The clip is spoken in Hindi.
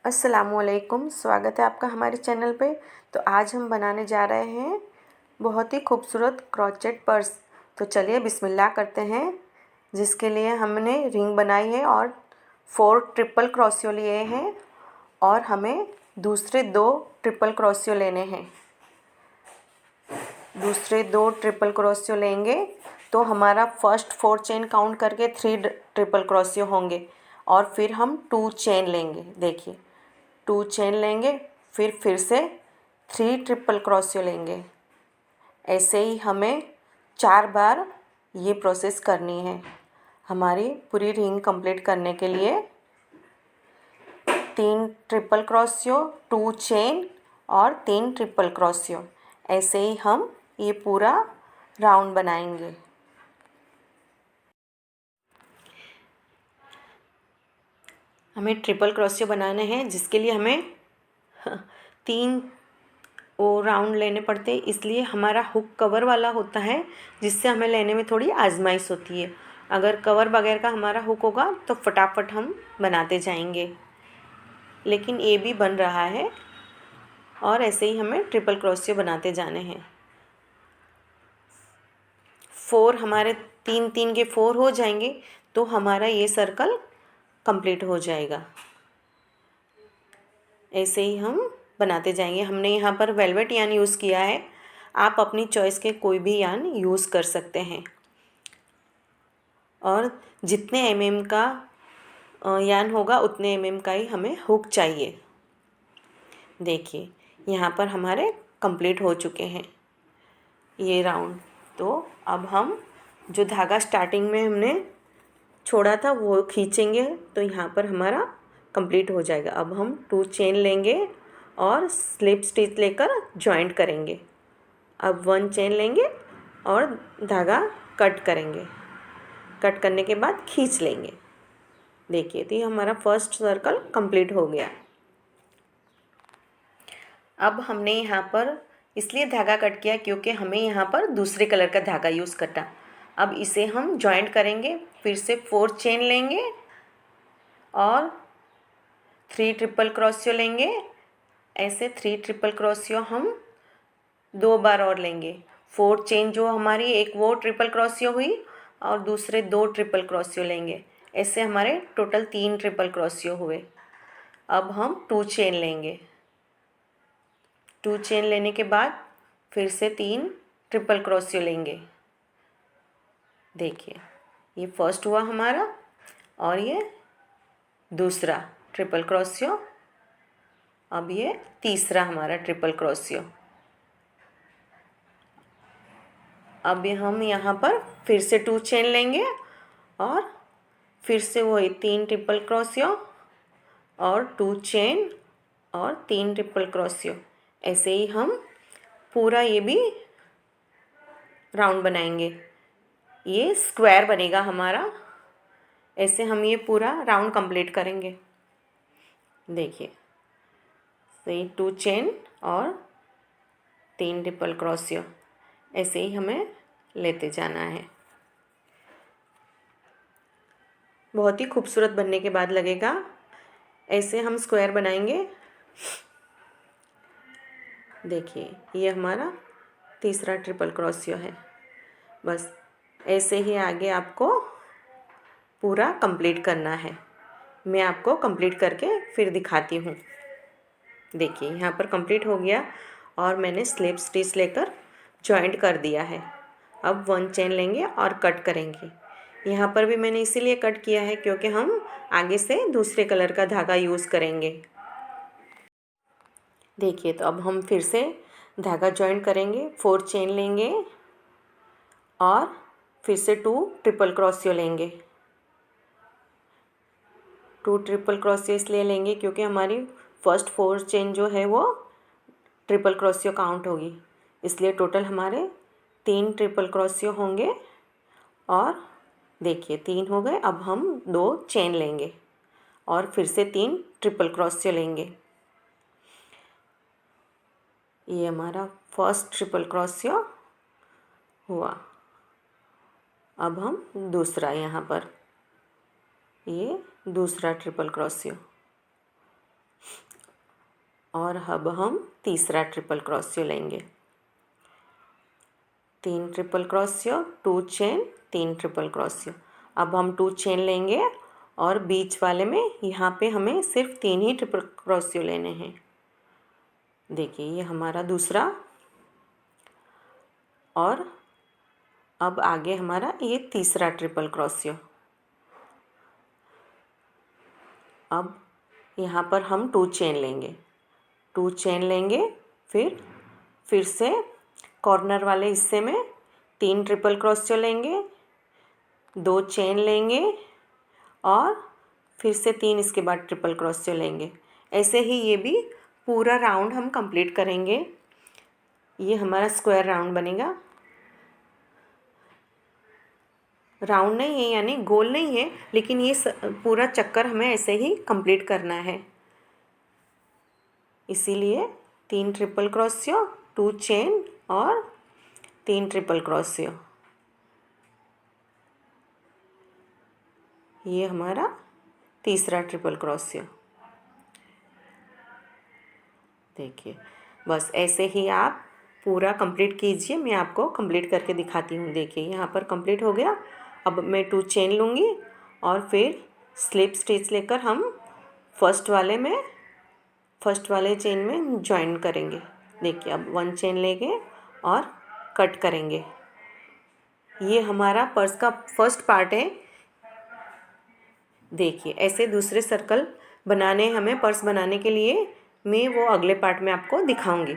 अस्सलामुअलैकुम, स्वागत है आपका हमारे चैनल पे। तो आज हम बनाने जा रहे हैं बहुत ही खूबसूरत क्रोचेट पर्स। तो चलिए बिस्मिल्लाह करते हैं। जिसके लिए हमने रिंग बनाई है और 4 ट्रिपल क्रोशियो लिए हैं और हमें दूसरे 2 ट्रिपल क्रोशियो लेने हैं। दूसरे 2 ट्रिपल क्रोशियो लेंगे तो हमारा फर्स्ट 4 चेन काउंट करके 3 ट्रिपल क्रोशियो होंगे और फिर हम 2 चेन लेंगे। देखिए 2 चेन लेंगे, फिर से 3 ट्रिपल क्रोशियो लेंगे। ऐसे ही हमें 4 बार ये प्रोसेस करनी है। हमारी पूरी रिंग कंप्लीट करने के लिए 3 ट्रिपल क्रोशियो, 2 चेन और 3 ट्रिपल क्रोशियो, ऐसे ही हम ये पूरा राउंड बनाएंगे। हमें ट्रिपल क्रोशियो बनाने हैं, जिसके लिए हमें 3 राउंड लेने पड़ते हैं। इसलिए हमारा हुक कवर वाला होता है, जिससे हमें लेने में थोड़ी आजमाइश होती है। अगर कवर बगैर का हमारा हुक होगा तो फटाफट हम बनाते जाएंगे। लेकिन ये भी बन रहा है और ऐसे ही हमें ट्रिपल क्रोशियो बनाते जाने हैं। 4 हमारे 3 के 4 हो जाएंगे तो हमारा ये सर्कल कंप्लीट हो जाएगा। ऐसे ही हम बनाते जाएंगे। हमने यहाँ पर वेलवेट यान यूज़ किया है। आप अपनी चॉइस के कोई भी यान यूज़ कर सकते हैं। और जितने mm का यान होगा उतने mm का ही हमें हुक चाहिए। देखिए यहाँ पर हमारे कंप्लीट हो चुके हैं ये राउंड। तो अब हम जो धागा स्टार्टिंग में हमने छोड़ा था वो खींचेंगे तो यहाँ पर हमारा कंप्लीट हो जाएगा। अब हम 2 चेन लेंगे और स्लिप स्टिच लेकर जॉइंट करेंगे। अब 1 चेन लेंगे और धागा कट करेंगे। कट करने के बाद खींच लेंगे। देखिए तो ये हमारा फर्स्ट सर्कल कंप्लीट हो गया। अब हमने यहाँ पर इसलिए धागा कट किया क्योंकि हमें यहाँ पर दूसरे कलर का धागा यूज़ करना। अब इसे हम जॉइंट करेंगे। फिर से 4 चेन लेंगे और 3 ट्रिपल क्रोशियो लेंगे। ऐसे 3 ट्रिपल क्रोशियो हम 2 बार और लेंगे। 4 चेन जो हमारी एक वो ट्रिपल क्रोशियो हुई और दूसरे 2 ट्रिपल क्रोशियो लेंगे। ऐसे हमारे टोटल 3 ट्रिपल क्रोशियो हुए। अब हम 2 चेन लेंगे। 2 चेन लेने के बाद फिर से 3 ट्रिपल क्रोशियो लेंगे। देखिए ये फर्स्ट हुआ हमारा और ये दूसरा ट्रिपल क्रोशियो। अब ये तीसरा हमारा ट्रिपल क्रोशियो। अब हम यहाँ पर फिर से 2 चेन लेंगे और फिर से वही 3 ट्रिपल क्रोशियो और 2 चेन और 3 ट्रिपल क्रोशियो। ऐसे ही हम पूरा ये भी राउंड बनाएंगे। ये स्क्वायर बनेगा हमारा। ऐसे हम ये पूरा राउंड कंप्लीट करेंगे। देखिए सही 2 चेन और 3 ट्रिपल क्रोशियो, ऐसे ही हमें लेते जाना है। बहुत ही खूबसूरत बनने के बाद लगेगा। ऐसे हम स्क्वायर बनाएंगे। देखिए ये हमारा तीसरा ट्रिपल क्रोशियो है। बस ऐसे ही आगे आपको पूरा कंप्लीट करना है। मैं आपको कंप्लीट करके फिर दिखाती हूँ। देखिए यहाँ पर कंप्लीट हो गया और मैंने स्लिप स्टिच लेकर जॉइंट कर दिया है। अब 1 चेन लेंगे और कट करेंगे। यहाँ पर भी मैंने इसीलिए कट किया है क्योंकि हम आगे से दूसरे कलर का धागा यूज़ करेंगे। देखिए तो अब हम फिर से धागा जॉइंट करेंगे। 4 चेन लेंगे और फिर से 2 ट्रिपल क्रोशियो लेंगे। 2 ट्रिपल क्रोशियो इसलिए लेंगे क्योंकि हमारी फर्स्ट 4 चेन जो है वो ट्रिपल क्रोशियो काउंट होगी। इसलिए टोटल हमारे 3 ट्रिपल क्रोशियो होंगे। और देखिए 3 हो गए। अब हम 2 चेन लेंगे और फिर से 3 ट्रिपल क्रोशियो लेंगे। ये हमारा फर्स्ट ट्रिपल क्रोशियो हुआ। अब हम दूसरा यहाँ पर ये दूसरा ट्रिपल क्रोशियो। और अब हम तीसरा ट्रिपल क्रोशियो लेंगे। 3 triple crochet, 2 chain, 3 triple crochet. अब हम 2 चेन लेंगे और बीच वाले में यहाँ पे हमें सिर्फ 3 ही ट्रिपल क्रोशियो लेने हैं। देखिए ये हमारा दूसरा, और अब आगे हमारा ये तीसरा ट्रिपल क्रोशियो। अब यहाँ पर हम 2 चेन लेंगे, 2 चेन लेंगे, फिर से कॉर्नर वाले हिस्से में 3 ट्रिपल क्रोशियो लेंगे, 2 चेन लेंगे और फिर से 3 इसके बाद ट्रिपल क्रोशियो लेंगे। ऐसे ही ये भी पूरा राउंड हम कंप्लीट करेंगे। ये हमारा स्क्वायर राउंड बनेगा। राउंड नहीं है यानी गोल नहीं है, लेकिन ये पूरा चक्कर हमें ऐसे ही कंप्लीट करना है। इसीलिए 3 ट्रिपल क्रोशियो, 2 चेन और 3 ट्रिपल क्रोशियो। ये हमारा तीसरा ट्रिपल क्रोशियो। देखिए बस ऐसे ही आप पूरा कंप्लीट कीजिए। मैं आपको कंप्लीट करके दिखाती हूँ। देखिए यहाँ पर कंप्लीट हो गया। अब मैं 2 चेन लूँगी और फिर स्लिप स्टिच लेकर हम फर्स्ट वाले चेन में जॉइन करेंगे। देखिए अब 1 चेन लेंगे और कट करेंगे। ये हमारा पर्स का फर्स्ट पार्ट है। देखिए ऐसे दूसरे सर्कल बनाने हमें पर्स बनाने के लिए, मैं वो अगले पार्ट में आपको दिखाऊंगी।